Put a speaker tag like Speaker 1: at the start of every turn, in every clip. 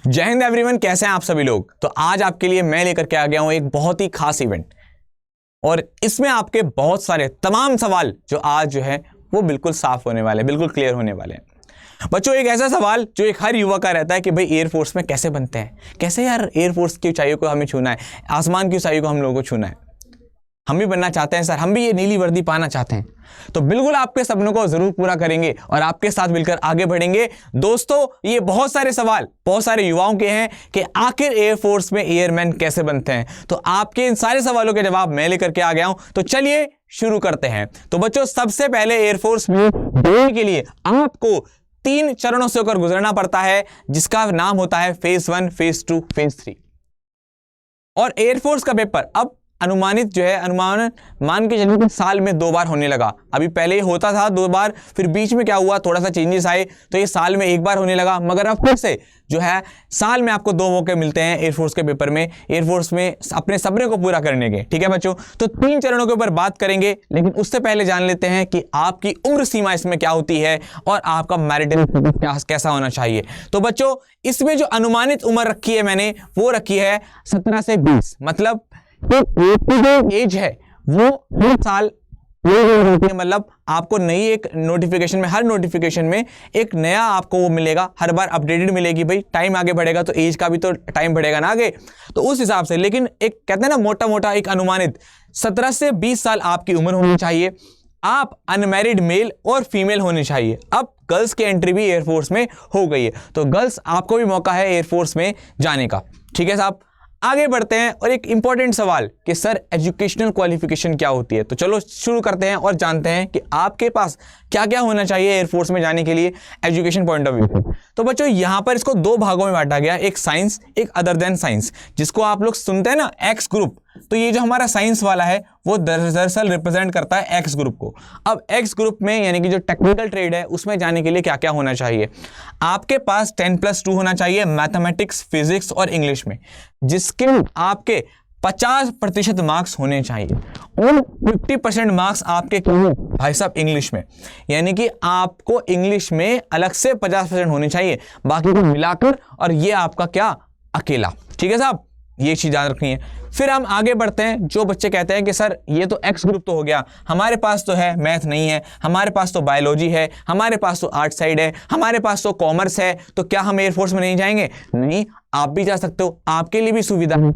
Speaker 1: जय हिंद एवरीवन, कैसे हैं आप सभी लोग। तो आज आपके लिए मैं लेकर के आ गया हूं एक बहुत ही खास इवेंट, और इसमें आपके बहुत सारे तमाम सवाल जो आज जो है वो बिल्कुल साफ होने वाले, बिल्कुल क्लियर होने वाले हैं। बच्चों, एक ऐसा सवाल जो एक हर युवा का रहता है कि भाई एयरफोर्स में कैसे बनते हैं, कैसे यार एयरफोर्स की ऊंचाइयों को हमें छूना है, आसमान की ऊंचाइयों को हम लोगों को छूना है, हम भी बनना चाहते हैं सर, हम भी ये नीली वर्दी पाना चाहते हैं। तो बिल्कुल आपके सपनों को जरूर पूरा करेंगे और आपके साथ मिलकर आगे बढ़ेंगे। दोस्तों, ये बहुत सारे सवाल बहुत सारे युवाओं के हैं कि आखिर एयरफोर्स में एयरमैन कैसे बनते हैं। तो आपके इन सारे सवालों के जवाब मैं लेकर के आ गया हूं। तो चलिए शुरू करते हैं। तो बच्चों, सबसे पहले एयरफोर्स में बनने के लिए आपको 3 चरणों से होकर गुजरना पड़ता है, जिसका नाम होता है फेज 1, फेज 2, फेज 3। और एयरफोर्स का पेपर अब अनुमानित जो है, अनुमान मान के चलिए साल में 2 बार होने लगा। अभी पहले ही होता था 2 बार, फिर बीच में क्या हुआ, थोड़ा सा चेंजेस आए तो ये साल में 1 बार होने लगा। मगर अब फिर से जो है साल में आपको 2 मौके मिलते हैं एयरफोर्स के पेपर में, एयरफोर्स में अपने सपने को पूरा करने के। ठीक है बच्चों, तो 3 चरणों के ऊपर बात करेंगे, लेकिन उससे पहले जान लेते हैं कि आपकी उम्र सीमा इसमें क्या होती है और आपका मैरिटल स्टेटस कैसा होना चाहिए। तो बच्चों, इसमें जो अनुमानित उम्र रखी है मैंने, वो रखी है 17 से 20। मतलब जो एज है वो हर साल, मतलब आपको नई एक नोटिफिकेशन में, हर नोटिफिकेशन में एक नया आपको वो मिलेगा, हर बार अपडेटेड मिलेगी। भाई टाइम आगे बढ़ेगा तो एज का भी तो टाइम बढ़ेगा ना आगे, तो उस हिसाब से। लेकिन एक कहते हैं ना मोटा मोटा एक अनुमानित 17 से 20 साल आपकी उम्र होनी चाहिए। आप अनमैरिड मेल और फीमेल होने चाहिए। अब गर्ल्स की एंट्री भी एयरफोर्स में हो गई है, तो गर्ल्स आपको भी मौका है एयरफोर्स में जाने का। ठीक है साहब, आगे बढ़ते हैं। और एक इंपॉर्टेंट सवाल कि सर एजुकेशनल क्वालिफिकेशन क्या होती है। तो चलो शुरू करते हैं और जानते हैं कि आपके पास क्या क्या होना चाहिए एयरफोर्स में जाने के लिए एजुकेशन पॉइंट ऑफ व्यू से। तो बच्चों, यहाँ पर इसको 2 भागों में बांटा गया, एक साइंस, एक अदर देन साइंस, जिसको आप लोग सुनते हैं ना एक्स ग्रुप। तो ये जो हमारा साइंस वाला है वो दरअसल रिप्रेजेंट करता है एक्स ग्रुप को। अब एक्स ग्रुप में यानी कि जो टेक्निकल ट्रेड है उसमें जाने के लिए क्या क्या होना चाहिए। आपके पास 10+2 होना चाहिए मैथमेटिक्स, फिजिक्स और इंग्लिश में, जिसके आपके 50% मार्क्स होने चाहिए और 50% मार्क्स आपके क्यों भाई साहब इंग्लिश में, यानी कि आपको इंग्लिश में अलग से 50% होने चाहिए, बाकी को मिलाकर, और ये आपका क्या अकेला। ठीक है साहब, ये चीज याद रखनी है। फिर हम आगे बढ़ते हैं। जो बच्चे कहते हैं कि सर ये तो एक्स ग्रुप तो हो गया, हमारे पास तो है मैथ नहीं है, हमारे पास तो बायोलॉजी है, हमारे पास तो आर्ट साइड है, हमारे पास तो कॉमर्स है, तो क्या हम एयरफोर्स में नहीं जाएंगे? नहीं, आप भी जा सकते हो, आपके लिए भी सुविधा है।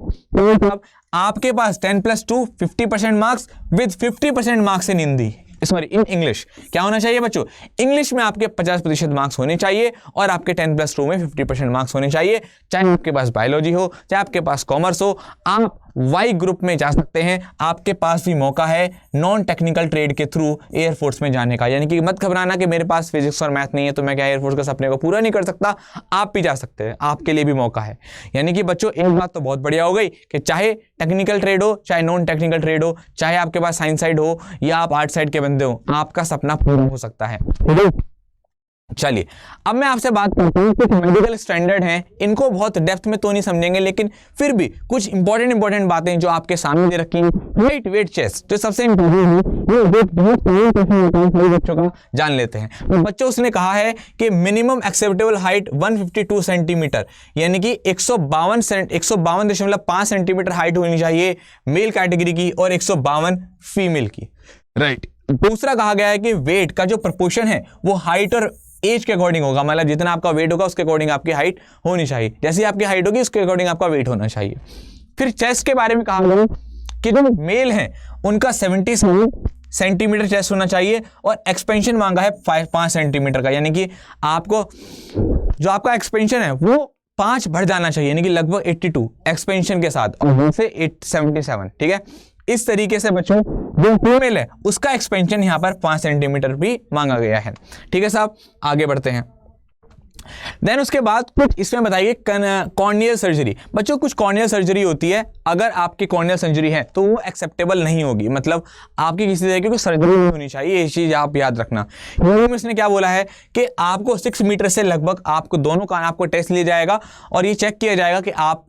Speaker 1: तो आपके पास 10+2 50% marks with 50% marks in Hindi, sorry in English. क्या होना चाहिए बच्चों? इंग्लिश में आपके 50% मार्क्स होने चाहिए और आपके 10+2 में 50% मार्क्स होने चाहिए। चाहे आपके पास बायोलॉजी हो, चाहे आपके पास कॉमर्स हो, आप वाई ग्रुप में जा सकते हैं। आपके पास भी मौका है नॉन टेक्निकल ट्रेड के थ्रू एयरफोर्स में जाने का। यानी कि मत घबराना कि मेरे पास फिजिक्स और मैथ नहीं है तो मैं क्या एयरफोर्स के सपने को पूरा नहीं कर सकता। आप भी जा सकते हैं, आपके लिए भी मौका है। यानी कि बच्चों, एक बात तो बहुत बढ़िया हो गई कि चाहे टेक्निकल ट्रेड हो, चाहे नॉन टेक्निकल ट्रेड हो, चाहे आपके पास साइंस साइड हो या आप आर्ट साइड के बंदे हो, आपका सपना पूरा हो सकता है। चलिए, अब मैं आपसे बात करता हूँ कुछ मेडिकल स्टैंडर्ड हैं। इनको बहुत डेप्थ में तो नहीं समझेंगे, लेकिन फिर भी कुछ इंपॉर्टेंट बातें जो आपके सामने दे रखी हैं। हाइट, वेट, चेस्ट, जो सबसे इंपॉर्टेंट है, ये वेट बहुत सभी बच्चों का जान लेते हैं। तो बच्चों, उसने कहा है कि मिनिमम एक्सेप्टेबल हाइट 152 सेंटीमीटर, यानी कि 152.5 सेंटीमीटर हाइट होनी चाहिए मेल कैटेगरी की और 152 फीमेल की। राइट। दूसरा कहा गया है कि वेट का जो प्रपोर्शन है वो हाइट और एज के अकॉर्डिंग होगा, मतलब जितना आपका वेट होगा उसके अकॉर्डिंग आपकी हाइट होनी चाहिए। जैसी आपकी हाइट होगी उसके अकॉर्डिंग आपका वेट होना चाहिए। फिर चेस्ट के बारे में कहा गया कि जो मेल हैं उनका 77 सेंटीमीटर चेस्ट होना चाहिए और एक्सपेंशन मांगा है 5 सेंटीमीटर का, यानी कि आपको जो आपका एक्सपेंशन है वो 5 बढ़ जाना चाहिए, यानी कि लगभग 82 एक्सपेंशन के साथ, और वहां से 77। ठीक है, इस तरीके से बच्चों जो फीमेल है उसका एक्सपेंशन यहाँ पर 5 सेंटीमीटर भी मांगा गया है। ठीक है साहब, आगे बढ़ते हैं। देन उसके बाद कुछ इसमें बताइए कॉर्नियल सर्जरी। बच्चों, कुछ कॉर्नियल सर्जरी होती है, अगर आपकी कॉर्नियल सर्जरी है तो वो एक्सेप्टेबल नहीं होगी, मतलब आपकी किसी तरह की सर्जरी नहीं होनी चाहिए। ये चीज आप याद रखना। इसने क्या बोला है कि आपको 6 मीटर से लगभग आपको दोनों कान आपको टेस्ट लिया जाएगा और ये चेक किया जाएगा कि आप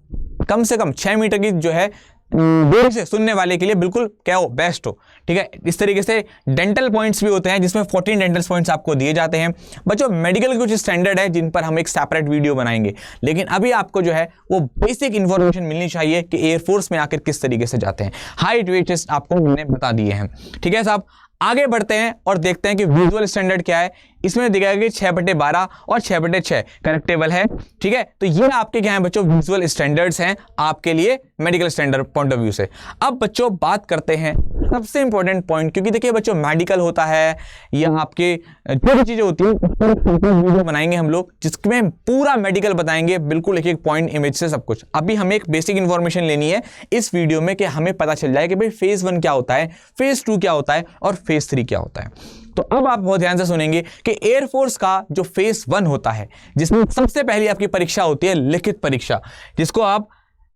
Speaker 1: कम से कम 6 मीटर की जो है दूर से सुनने वाले के लिए बिल्कुल क्या हो, बेस्ट हो। ठीक है, इस तरीके से डेंटल पॉइंट्स भी होते हैं जिसमें 14 डेंटल पॉइंट्स आपको दिए जाते हैं। बच्चों मेडिकल के कुछ स्टैंडर्ड है जिन पर हम एक सेपरेट वीडियो बनाएंगे, लेकिन अभी आपको जो है वो बेसिक इंफॉर्मेशन मिलनी चाहिए कि एयरफोर्स में आखिर किस तरीके से जाते हैं। हाइट वेट टेस्ट आपको मैंने बता दिए हैं। ठीक है साहब, आगे बढ़ते हैं और देखते हैं कि विजुअल स्टैंडर्ड क्या है। इसमें दिखाया कि 6/12 और 6/6 करेक्टेबल है। ठीक है, तो ये आपके क्या है बच्चों, विजुअल स्टैंडर्ड्स हैं आपके लिए medical standard point of view से। अब बच्चों बात करते हैं सबसे इंपॉर्टेंट पॉइंट, क्योंकि देखिए बच्चों मेडिकल होता है या आपके जो भी चीजें होती है उस पर वीडियो बनाएंगे हम लोग, जिसमें पूरा मेडिकल बताएंगे, बिल्कुल एक एक पॉइंट इमेज से सब कुछ। अभी हमें एक बेसिक इंफॉर्मेशन लेनी है इस वीडियो में कि हमें पता चल जाए कि भाई फेज 1 क्या होता है, फेज 2 क्या होता है और फेज 3 क्या होता है। तो अब आप बहुत ध्यान से सुनेंगे कि एयरफोर्स का जो फेज 1 होता है, जिसमें सबसे पहली आपकी परीक्षा होती है लिखित परीक्षा, जिसको आप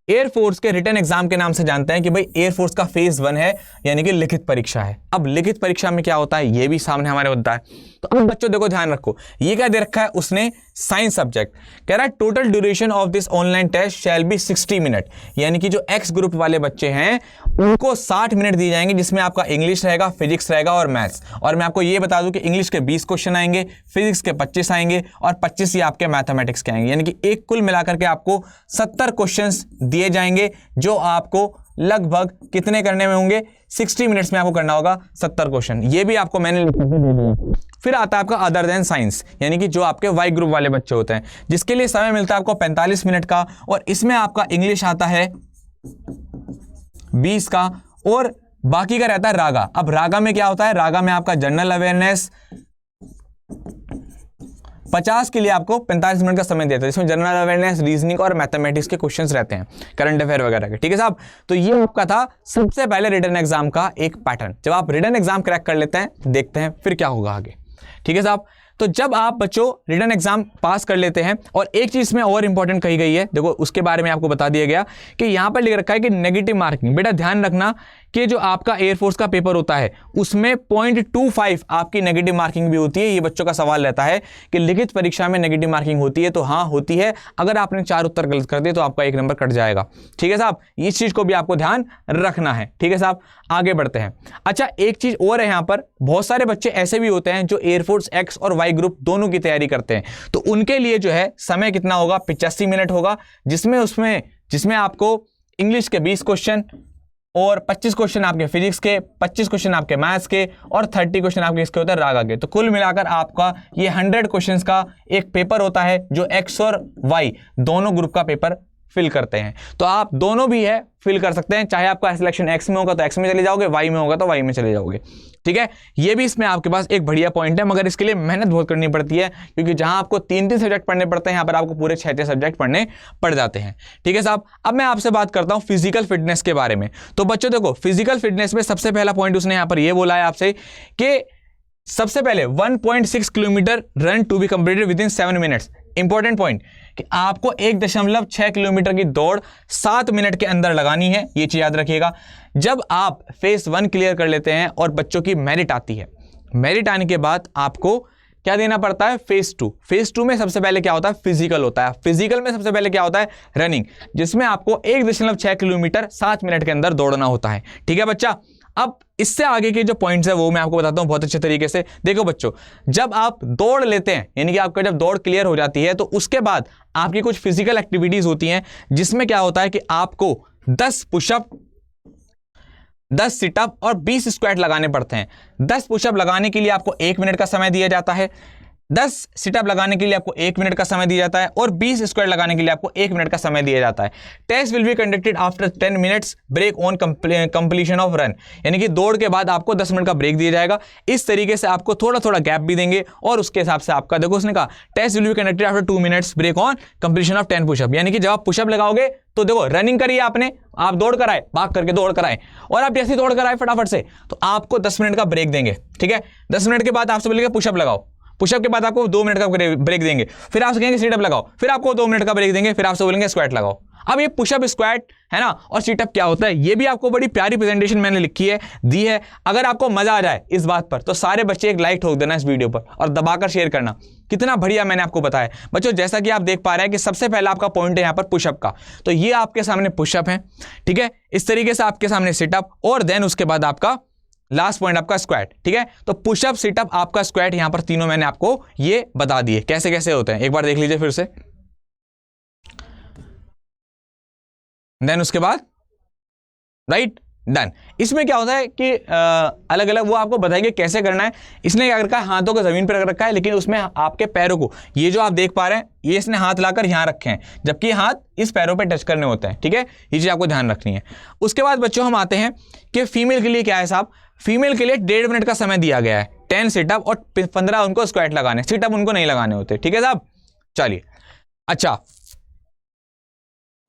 Speaker 1: एयरफोर्स के रिटन एग्जाम के नाम से जानते हैं कि भाई एयरफोर्स का फेज 1 है, यानी कि लिखित परीक्षा है। अब लिखित परीक्षा में क्या होता है ये भी सामने हमारे होता है। तो अब बच्चों देखो ध्यान रखो, ये क्या दे रखा है उसने, साइंस सब्जेक्ट कह रहा है total duration of this online test shall be 60 minute, यानी कि जो एक्स ग्रुप वाले बच्चे हैं उनको 60 मिनट दिए जाएंगे, जिसमें आपका इंग्लिश रहेगा, फिजिक्स रहेगा और मैथ्स। और मैं आपको ये बता दूं कि इंग्लिश के 20 क्वेश्चन आएंगे, फिजिक्स के 25 आएंगे और 25 ही आपके मैथमेटिक्स के आएंगे, यानी कि एक कुल मिलाकर के आपको 70 क्वेश्चंस दिए जाएंगे, जो आपको लगभग कितने करने में होंगे, 60 मिनट्स में आपको करना होगा 70 क्वेश्चन। ये भी आपको मैंने लिख के दे दिया। फिर आता है आपका अदर देन साइंस, यानी कि जो आपके वाई ग्रुप वाले बच्चे होते हैं, जिसके लिए समय मिलता है आपको 45 मिनट का, और इसमें आपका इंग्लिश आता है 20 का और बाकी का रहता है रागा। अब रागा में क्या होता है, रागा में आपका जनरल अवेयरनेस 50 के लिए आपको 45 मिनट का समय देता है, इसमें जनरल अवेयरनेस, रीजनिंग और मैथमेटिक्स के क्वेश्चंस रहते हैं, करंट अफेयर वगैरह के। ठीक है साहब, तो ये आपका था सबसे पहले रिटन एग्जाम का एक पैटर्न। जब आप रिटन एग्जाम क्रैक कर लेते हैं, देखते हैं फिर क्या होगा आगे। ठीक है साहब, तो जब आप बच्चों रिटन एग्जाम पास कर लेते हैं, और एक चीज में और इंपॉर्टेंट कही गई है, देखो उसके बारे में आपको बता दिया गया कि यहां पर लिख रखा है कि नेगेटिव मार्किंग। बेटा ध्यान रखना कि जो आपका एयरफोर्स का पेपर होता है उसमें 0.25 आपकी नेगेटिव मार्किंग भी होती है। ये बच्चों का सवाल रहता है कि लिखित परीक्षा में नेगेटिव मार्किंग होती है, तो हाँ होती है। अगर आपने 4 उत्तर गलत कर दिए तो आपका 1 नंबर कट जाएगा। ठीक है साहब, इस चीज को भी आपको ध्यान रखना है। ठीक है साहब, आगे बढ़ते हैं। अच्छा, एक चीज और है, यहां पर बहुत सारे बच्चे ऐसे भी होते हैं जो एयरफोर्स एक्स और वाई ग्रुप दोनों की तैयारी करते हैं, तो उनके लिए जो है समय कितना होगा, 85 मिनट होगा, जिसमें आपको इंग्लिश के 20 क्वेश्चन और 25 क्वेश्चन आपके फिजिक्स के, 25 क्वेश्चन आपके मैथ्स के और 30 क्वेश्चन आपके इसके होते हैं रागा के। तो कुल मिलाकर आपका ये 100 क्वेश्चंस का एक पेपर होता है, जो एक्स और वाई दोनों ग्रुप का पेपर फिल करते हैं। तो आप दोनों भी है फिल कर सकते हैं, चाहे आपका सिलेक्शन एक्स में होगा तो एक्स में चले जाओगे, वाई में होगा तो वाई में चले जाओगे। ठीक है, ये भी इसमें आपके पास एक बढ़िया पॉइंट है, मगर इसके लिए मेहनत बहुत करनी पड़ती है, क्योंकि जहां आपको 3 सब्जेक्ट पढ़ने पड़ते हैं, यहाँ पर आपको पूरे 6 सब्जेक्ट पढ़ने पड़ जाते हैं। ठीक है साहब, अब मैं आपसे बात करता हूं फिजिकल फिटनेस के बारे में। तो बच्चों देखो, फिजिकल फिटनेस में सबसे पहला पॉइंट उसने यहाँ पर यह बोला है आपसे कि सबसे पहले 1.6 kilometre run to be completed within 7 minutes. Important point कि आपको 1.6 किलोमीटर की दौड़ 7 मिनट के अंदर लगानी है, ये चीज याद रखिएगा। जब आप फेज 1 क्लियर कर लेते हैं और बच्चों की मेरिट आती है, मेरिट आने के बाद आपको क्या देना पड़ता है, फेज 2। फेज 2 में सबसे पहले क्या होता है, फिजिकल होता है। फिजिकल में सबसे पहले क्या होता है, रनिंग, जिसमें आपको 1.6 किलोमीटर 7 मिनट के अंदर दौड़ना होता है। ठीक है बच्चा, अब इससे आगे के जो पॉइंट्स है वो मैं आपको बताता हूं बहुत अच्छे तरीके से। देखो बच्चों, जब आप दौड़ लेते हैं, यानी कि आपका जब दौड़ क्लियर हो जाती है, तो उसके बाद आपकी कुछ फिजिकल एक्टिविटीज होती हैं, जिसमें क्या होता है कि आपको 10 पुशअप, 10 सिटअप और 20 स्क्वाट लगाने पड़ते हैं। 10 पुशअप लगाने के लिए आपको 1 मिनट का समय दिया जाता है, 10 सिटअप लगाने के लिए आपको 1 मिनट का समय दिया जाता है और 20 स्क्वाट लगाने के लिए आपको 1 मिनट का समय दिया जाता है। Test will be conducted after 10 minutes break on completion of run, यानी कि दौड़ के बाद आपको 10 मिनट का ब्रेक दिया जाएगा। इस तरीके से आपको थोड़ा थोड़ा गैप भी देंगे, और उसके हिसाब से आपका देखो उसने कहा test will be conducted after 2 minutes break on completion of 10 pushup, यानी कि जब आप पुशअप लगाओगे तो देखो रनिंग करिए आपने, आप दौड़ कर आए, भाग करके दौड़ कर आए, और आप जैसे दौड़ कर आए फटाफट से, तो आपको 10 मिनट का ब्रेक देंगे। ठीक है, 10 मिनट के बाद आपसे बोलेंगे पुशअप लगाओ, पुशअप के बाद आपको 2 मिनट का ब्रेक देंगे, फिर आपसे कहेंगे सीटअप लगाओ, फिर आपको 2 मिनट का ब्रेक देंगे, फिर आपसे बोलेंगे स्क्वाट लगाओ। अब ये पुशअप, स्क्वाट है ना, और सीटअप क्या होता है, ये भी आपको बड़ी प्यारी प्रेजेंटेशन मैंने लिखी है, दी है। अगर आपको मजा आ जाए इस बात पर, तो सारे बच्चे एक लाइक ठोक देना इस वीडियो पर और दबाकर शेयर करना। कितना बढ़िया मैंने आपको बताया बच्चों। जैसा कि आप देख पा रहे हैं कि सबसे पहला आपका पॉइंट है यहाँ पर पुशअप का, तो ये आपके सामने पुशअप है, ठीक है। इस तरीके से आपके सामने सिटअप, और देन उसके बाद आपका लास्ट पॉइंट आपका स्क्वाट, ठीक है। तो पुशअप, सिटअप, आपका स्क्वाट, यहां पर तीनों मैंने आपको ये बता दिए कैसे कैसे होते हैं। एक बार देख लीजिए फिर से। देन उसके बाद राइट, डन। इसमें क्या होता है कि अलग अलग वो आपको बताएंगे कैसे करना है। इसने क्या रखा है, हाथों को जमीन पर रख रखा है, लेकिन उसमें आपके पैरों को, ये जो आप देख पा रहे हैं, ये इसने हाथ लाकर यहां रखे हैं, जबकि हाथ इस पैरों पे टच करने होते हैं, ठीक है। ये चीज आपको ध्यान रखनी है। उसके बाद बच्चों हम आते हैं कि फीमेल के लिए क्या है साहब। फीमेल के लिए 1.5 मिनट का समय दिया गया है, 10 सिटअप और 15 उनको स्क्वाट लगाने, सिटअप उनको नहीं लगाने होते, ठीक है साहब। चलिए, अच्छा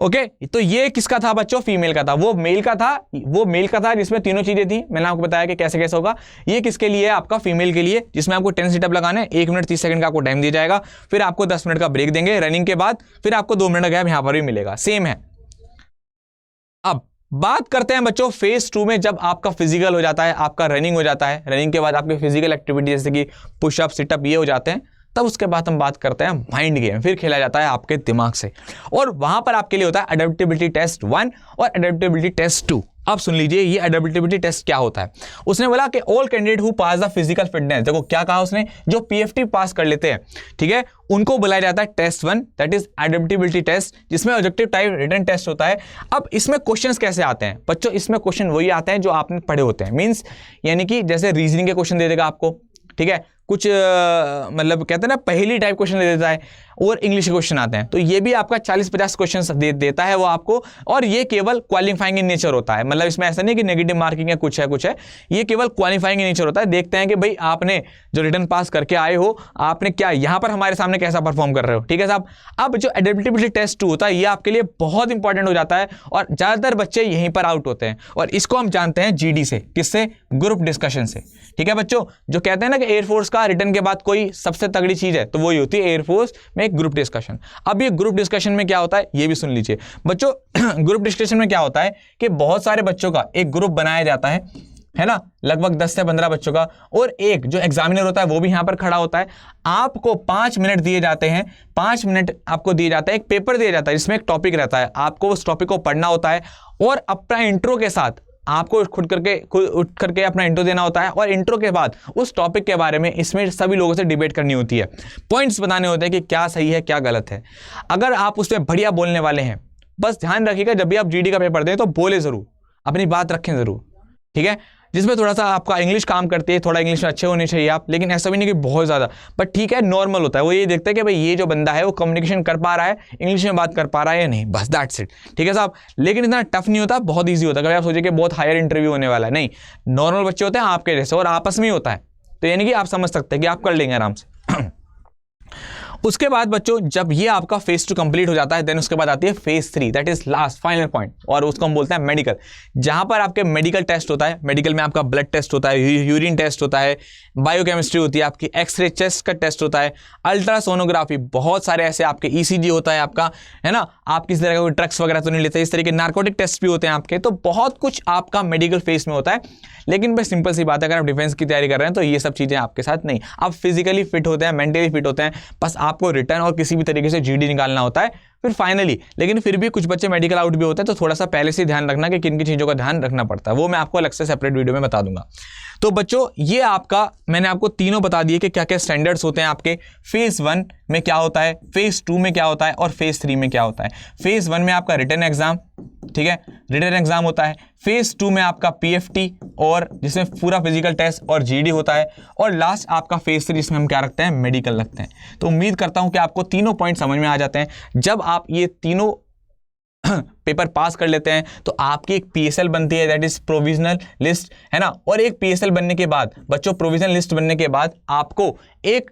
Speaker 1: ओके, तो ये किसका था बच्चों, फीमेल का था। वो मेल का था, वो मेल का था जिसमें तीनों चीजें थी, मैंने आपको बताया कि कैसे कैसे होगा। ये किसके लिए है, आपका फीमेल के लिए, जिसमें आपको 10 सिटअप लगाने, 1 मिनट 30 सेकंड का आपको टाइम दिया जाएगा, फिर आपको 10 मिनट का ब्रेक देंगे रनिंग के बाद, फिर आपको 2 मिनट का गैप यहां पर भी मिलेगा, सेम है। अब बात करते हैं बच्चों फेज 2 में, जब आपका फिजिकल हो जाता है, आपका रनिंग हो जाता है, रनिंग के बाद आपके फिजिकल एक्टिविटी जैसे कि पुशअप, सिटअप ये हो जाते हैं, तब उसके बाद हम बात करते हैं माइंड गेम, फिर खेला जाता है आपके दिमाग से, और वहां पर आपके लिए होता है अडेप्टेबिलिटी टेस्ट 1 और अडेप्टेबिलिटी टेस्ट 2। अब सुन लीजिए ये अडेप्टेबिलिटी टेस्ट क्या होता है। उसने बोला कि all candidate who pass the physical fitness, देखो क्या कहा उसने, जो पीएफटी पास कर लेते हैं, ठीक है, उनको बुलाया जाता है test 1, that is adaptability test, जिसमें ऑब्जेक्टिव टाइप रिटन टेस्ट होता है। अब इसमें क्वेश्चंस कैसे आते हैं बच्चों, इसमें क्वेश्चन वही आते हैं जो आपने पढ़े होते हैं, मींस यानी कि जैसे रीजनिंग के क्वेश्चन दे देगा आपको, ठीक है, कुछ मतलब कहते हैं ना पहेली टाइप क्वेश्चन दे देता है, और इंग्लिश के क्वेश्चन आते हैं, तो ये भी आपका 40-50 क्वेश्चन देता है वो आपको, और ये केवल क्वालिफाइंग इन नेचर होता है, मतलब इसमें ऐसा नहीं कि नेगेटिव मार्किंग है, कुछ है, ये केवल क्वालिफाइंग इन नेचर होता है। देखते हैं कि भाई आपने जो रिटर्न पास करके आए हो, आपने क्या यहाँ पर हमारे सामने कैसा परफॉर्म कर रहे हो, ठीक है साहब। अब जो एडेप्टेबिलिटी टेस्ट 2 होता है, ये आपके लिए बहुत इंपॉर्टेंट हो जाता है, और ज्यादातर बच्चे यहीं पर आउट होते हैं, और इसको हम जानते हैं जीडी से, किससे, ग्रुप डिस्कशन से, ठीक है बच्चों। जो कहते हैं ना कि एयरफोर्स का रिटर्न के बाद कोई सबसे तगड़ी चीज है, तो वही होती है एयरफोर्स में एक ग्रुप डिस्कशन। अब ये ग्रुप डिस्कशन में क्या होता है, ये भी सुन लीजिए बच्चों। ग्रुप डिस्कशन में क्या होता है कि बहुत सारे बच्चों का एक ग्रुप बनाया जाता है ना, लगभग 10 से 15 बच्चों का, और एक जो एग्जामिनर होता है वो भी यहां पर खड़ा होता है। आपको 5 मिनट दिए जाते हैं, 5 मिनट आपको दिए जाता है, एक पेपर दिया जाता है जिसमें एक टॉपिक रहता है, आपको उस टॉपिक को पढ़ना होता है, और अपना इंट्रो के साथ आपको खुद उठ करके अपना इंट्रो देना होता है, और इंट्रो के बाद उस टॉपिक के बारे में इसमें सभी लोगों से डिबेट करनी होती है, पॉइंट्स बताने होते हैं कि क्या सही है क्या गलत है। अगर आप उसमें बढ़िया बोलने वाले हैं, बस ध्यान रखिएगा जब भी आप जीडी का पेपर दें तो बोले जरूर, अपनी बात रखें जरूर, ठीक है। जिसमें थोड़ा सा आपका इंग्लिश काम करती है, थोड़ा इंग्लिश में अच्छे होने चाहिए आप, लेकिन ऐसा भी नहीं कि बहुत ज़्यादा, बट ठीक है, नॉर्मल होता है। वो ये देखते हैं कि भाई ये जो बंदा है वो कम्युनिकेशन कर पा रहा है, इंग्लिश में बात कर पा रहा है या नहीं, बस दैट्स इट, ठीक है साहब। लेकिन इतना टफ नहीं होता, बहुत ईजी होता है। अगर आप सोचिए कि बहुत हायर इंटरव्यू होने वाला है, नहीं, नॉर्मल बच्चे होते हैं आपके जैसे, और आपस में ही होता है, तो यानी कि आप समझ सकते हैं कि आप कर लेंगे आराम से। उसके बाद बच्चों जब ये आपका फेज 2 कंप्लीट हो जाता है, देन उसके बाद आती है phase 3, that is last final point, और उसको हम बोलते हैं मेडिकल, जहां पर आपके मेडिकल टेस्ट होता है। मेडिकल में आपका ब्लड टेस्ट होता है, यूरिन टेस्ट होता है, बायोकेमिस्ट्री होती है आपकी, एक्सरे चेस्ट का टेस्ट होता है, अल्ट्रासोनोग्राफी, बहुत सारे ऐसे आपके ईसीजी होता है आपका, है ना, आप किसी तरह का कोई ड्रग्स वगैरह तो नहीं लेते, इस तरह के नार्कोटिक टेस्ट भी होते हैं आपके, तो बहुत कुछ आपका मेडिकल फेज में होता है। लेकिन भाई सिंपल सी बात है, अगर आप डिफेंस की तैयारी कर रहे हैं तो ये सब चीजें आपके साथ नहीं, आप फिजिकली फिट होते हैं, मेंटली फिट होते हैं, बस आपको रिटर्न और किसी भी तरीके से जीडी निकालना होता है फिर फाइनली। लेकिन फिर भी कुछ बच्चे मेडिकल आउट भी होते हैं, तो थोड़ा सा पहले से ध्यान रखना कि किन किन चीज़ों का ध्यान रखना पड़ता है, वो मैं आपको अलग से सेपरेट वीडियो में बता दूंगा। तो बच्चों ये आपका मैंने आपको तीनों बता दिए कि क्या क्या स्टैंडर्ड्स होते हैं आपके, फेज 1 में क्या होता है, फेज 2 में क्या होता है, और फेज 3 में क्या होता है। फेज 1 में आपका रिटन एग्जाम, ठीक है, रिटन एग्जाम होता है। फेज 2 में आपका पीएफटी, और जिसमें पूरा फिजिकल टेस्ट और जीडी होता है, और लास्ट आपका फेज 3 जिसमें हम क्या रखते हैं, मेडिकल रखते हैं। तो उम्मीद करता हूं कि आपको तीनों पॉइंट समझ में आ जाते हैं। जब आप ये तीनों पेपर पास कर लेते हैं तो आपकी एक पीएसएल बनती है, दैट इज प्रोविजनल लिस्ट, है ना, और एक पीएसएल बनने के बाद बच्चों, प्रोविजनल लिस्ट बनने के बाद आपको एक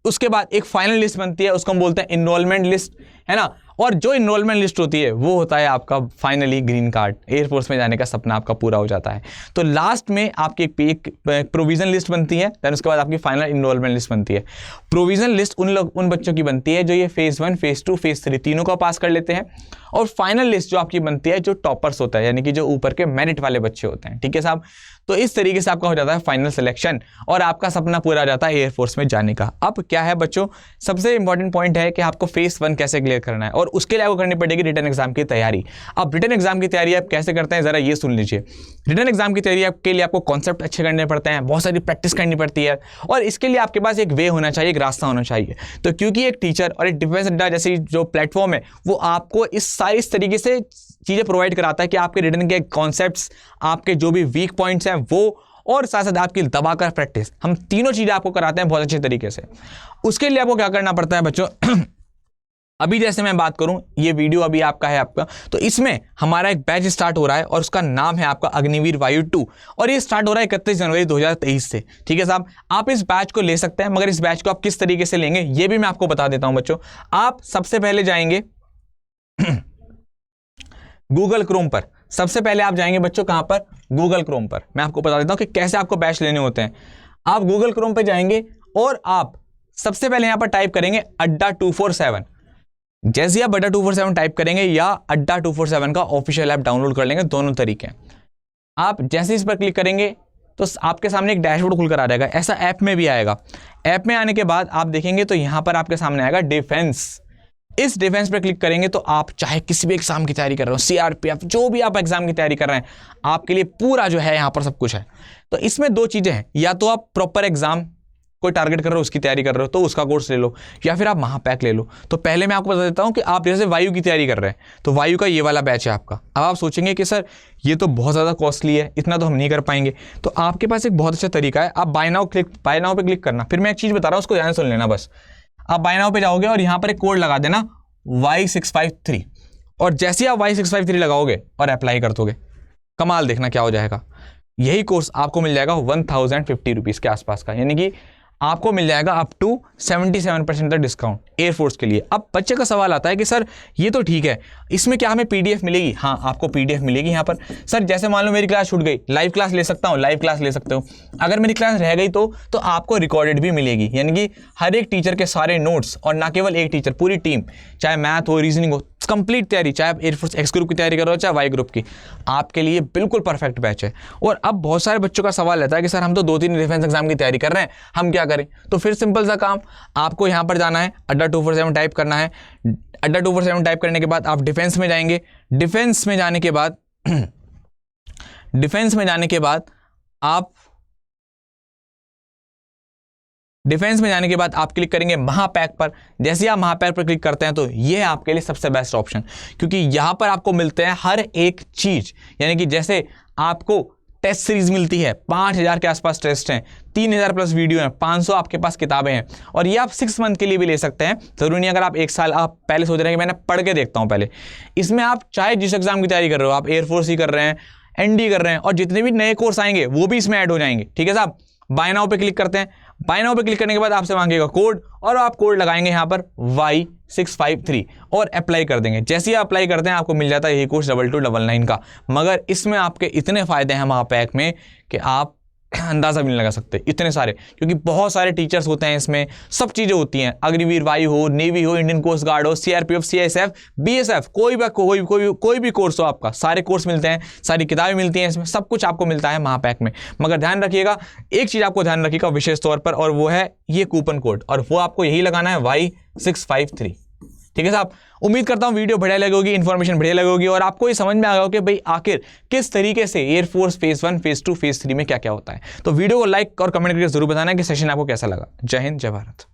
Speaker 1: उसके बाद एक फाइनल लिस्ट बनती है, उसको हम बोलते हैं इनरोलमेंट लिस्ट। है ना। और जो इनरोलमेंट लिस्ट होती है वो होता है आपका फाइनली ग्रीन कार्ड, एयरफोर्स में जाने का सपना आपका पूरा हो जाता है। तो लास्ट में आपकी एक प्रोविजन लिस्ट बनती है, देन उसके बाद आपकी फाइनल इनरोलमेंट लिस्ट बनती है। प्रोविजन लिस्ट उन बच्चों की बनती है जो ये फेज़ 1, फेज़ 2, फेज़ 3 तीनों का पास कर लेते हैं, और फाइनल लिस्ट जो आपकी बनती है जो टॉपर्स होता है, यानी कि जो ऊपर के मेरिट वाले बच्चे होते हैं, ठीक है साहब। तो इस तरीके से आपका हो जाता है फाइनल सिलेक्शन और आपका सपना पूरा हो जाता है एयरफोर्स में जाने का। अब क्या है बच्चों, सबसे इंपॉर्टेंट पॉइंट है कि आपको फेज़ 1 कैसे क्लियर करना है, और उसके लिए आपको करनी पड़ेगी रिटन एग्जाम की तैयारी। अब रिटन एग्जाम की तैयारी आप कैसे करते हैं जरा ये सुन लीजिए। रिटन एग्जाम की तैयारी के लिए आपको कॉन्सेप्ट अच्छे करने पड़ते हैं, बहुत सारी प्रैक्टिस करनी पड़ती है, और इसके लिए आपके पास एक वे होना चाहिए, एक रास्ता होना चाहिए। तो क्योंकि एक टीचर और एक डिफेंस अड्डा जैसी जो प्लेटफॉर्म है वो आपको इस तरीके से चीज़ें प्रोवाइड कराता है कि आपके रिटन के कॉन्सेप्ट्स, आपके जो भी वीक पॉइंट्स हैं वो, और साथ साथ आपकी दबाकर प्रैक्टिस, हम तीनों चीज़ें आपको कराते हैं बहुत अच्छे तरीके से। उसके लिए आपको क्या करना पड़ता है बच्चों अभी जैसे मैं बात करूं, ये वीडियो अभी आपका है आपका, तो इसमें हमारा एक बैच स्टार्ट हो रहा है और उसका नाम है आपका अग्निवीर वायु 2, और ये स्टार्ट हो रहा है 31 जनवरी 2023 से, ठीक है साहब। आप इस बैच को ले सकते हैं, मगर इस बैच को आप किस तरीके से लेंगे ये भी मैं आपको बता देता हूं बच्चों। आप सबसे पहले जाएंगे गूगल क्रोम पर, सबसे पहले आप जाएंगे बच्चों कहां पर, गूगल क्रोम पर। मैं आपको बता देता हूं कि कैसे आपको बैच लेने होते हैं। आप गूगल क्रोम पर जाएंगे और आप सबसे पहले यहां पर टाइप करेंगे अड्डा 247। जैसे आप अड्डा 247 टाइप करेंगे या अड्डा 247 का ऑफिशियल ऐप डाउनलोड कर लेंगे, दोनों तरीके हैं। आप जैसे इस पर क्लिक करेंगे तो आपके सामने एक डैशबोर्ड खुलकर आ जाएगा, ऐसा ऐप में भी आएगा। ऐप में आने के बाद आप देखेंगे तो यहां पर आपके सामने आएगा डिफेंस। इस डिफेंस पर क्लिक करेंगे तो आप चाहे किसी भी एग्जाम की तैयारी कर रहे हो, सीआरपीएफ, जो भी आप एग्जाम की तैयारी कर रहे हैं, आपके लिए पूरा जो है यहाँ पर सब कुछ है। तो इसमें दो चीज़ें हैं, या तो आप प्रॉपर एग्जाम कोई टारगेट कर रहे हो उसकी तैयारी कर रहे हो तो उसका कोर्स ले लो, या फिर आप महापैक ले लो। तो पहले मैं आपको बता देता हूँ कि आप जैसे वायु की तैयारी कर रहे हैं तो वायु का ये वाला बैच है आपका। अब आप सोचेंगे कि सर ये तो बहुत ज़्यादा कॉस्टली है, इतना तो हम नहीं कर पाएंगे, तो आपके पास एक बहुत अच्छा तरीका है, आप बाय नाउ पे क्लिक करना। फिर मैं एक चीज़ बता रहा हूँ, उसको ध्यान सुन लेना बस। आप बाय नाउ पे जाओगे और यहाँ पर एक कोड लगा देना Y653, और जैसे आप Y653 लगाओगे और अप्लाई कर दोगे, कमाल देखना क्या हो जाएगा। यही कोर्स आपको मिल जाएगा 1050 रुपीज़ के आसपास का, यानी कि आपको मिल जाएगा अप टू 77% तक डिस्काउंट एयरफोर्स के लिए। अब बच्चे का सवाल आता है कि सर ये तो ठीक है, इसमें क्या हमें पीडीएफ मिलेगी? हाँ, आपको पीडीएफ मिलेगी यहाँ पर। सर जैसे मान लो मेरी क्लास छूट गई, लाइव क्लास ले सकता हूँ? लाइव क्लास ले सकते हो। अगर मेरी क्लास रह गई तो आपको रिकॉर्डेड भी मिलेगी, यानी कि हर एक टीचर के सारे नोट्स, और ना केवल एक टीचर, पूरी टीम, चाहे मैथ हो, रीजनिंग हो, कंप्लीट तैयारी, चाहे आप एयरफोर्स एक्स ग्रुप की तैयारी कर रहे हो चाहे वाई ग्रुप की, आपके लिए बिल्कुल परफेक्ट बैच है। और अब बहुत सारे बच्चों का सवाल रहता है कि सर हम तो 2-3 डिफेंस एग्जाम की तैयारी कर रहे हैं, हम क्या करें? तो फिर सिंपल सा काम, आपको यहाँ पर जाना है, अड्डा 247 टाइप करना है। अड्डा 247 टाइप करने के बाद आप डिफेंस में जाएंगे। डिफेंस में जाने के बाद आप क्लिक करेंगे महापैक पर। जैसे आप महापैक पर क्लिक करते हैं तो ये है आपके लिए सबसे बेस्ट ऑप्शन, क्योंकि यहाँ पर आपको मिलते हैं हर एक चीज़, यानी कि जैसे आपको टेस्ट सीरीज मिलती है, 5000 के आसपास टेस्ट हैं, 3000 प्लस वीडियो हैं, 500 आपके पास किताबें हैं, और ये आप 6 मंथ के लिए भी ले सकते हैं। जरूरी नहीं अगर आप 1 साल आप पहले सोच रहे हैं कि मैंने पढ़ के देखता हूँ पहले। इसमें आप चाहे जिस एग्जाम की तैयारी कर रहे हो, आप एयरफोर्स ही कर रहे हैं, एनडी कर रहे हैं, और जितने भी नए कोर्स आएंगे वो भी इसमें ऐड हो जाएंगे, ठीक है साहब। बाय नाउ पे क्लिक करते हैं। बाय नाउ पे क्लिक करने के बाद आपसे मांगेगा कोड, और आप कोड लगाएंगे यहाँ पर Y653 और अप्लाई कर देंगे। जैसे ही आप अप्लाई करते हैं आपको मिल जाता है यही कोर्स 2299 का। मगर इसमें आपके इतने फायदे हैं महापैक में कि आप अंदाज़ा भी नहीं लगा सकते, इतने सारे, क्योंकि बहुत सारे टीचर्स होते हैं इसमें, सब चीज़ें होती हैं, अग्निवीर वायु हो, नेवी हो, इंडियन कोस्ट गार्ड हो, सीआरपीएफ, सीएसएफ, बीएसएफ, कोई भी कोर्स हो आपका, सारे कोर्स मिलते हैं, सारी किताबें मिलती हैं इसमें, सब कुछ आपको मिलता है महापैक में। मगर ध्यान रखिएगा, एक चीज़ आपको ध्यान रखिएगा विशेष तौर पर, और वो है ये कूपन कोड, और वो आपको यही लगाना है Y653, ठीक है साहब। उम्मीद करता हूं वीडियो बढ़िया लगेगी, इन्फॉर्मेशन बढ़िया लगेगी, और आपको ये समझ में आ गया कि भाई आखिर किस तरीके से एयरफोर्स फेज़ 1, फेज़ 2, फेज़ 3 में क्या क्या होता है। तो वीडियो को लाइक और कमेंट करके जरूर बताना कि सेशन आपको कैसा लगा। जय हिंद, जय भारत।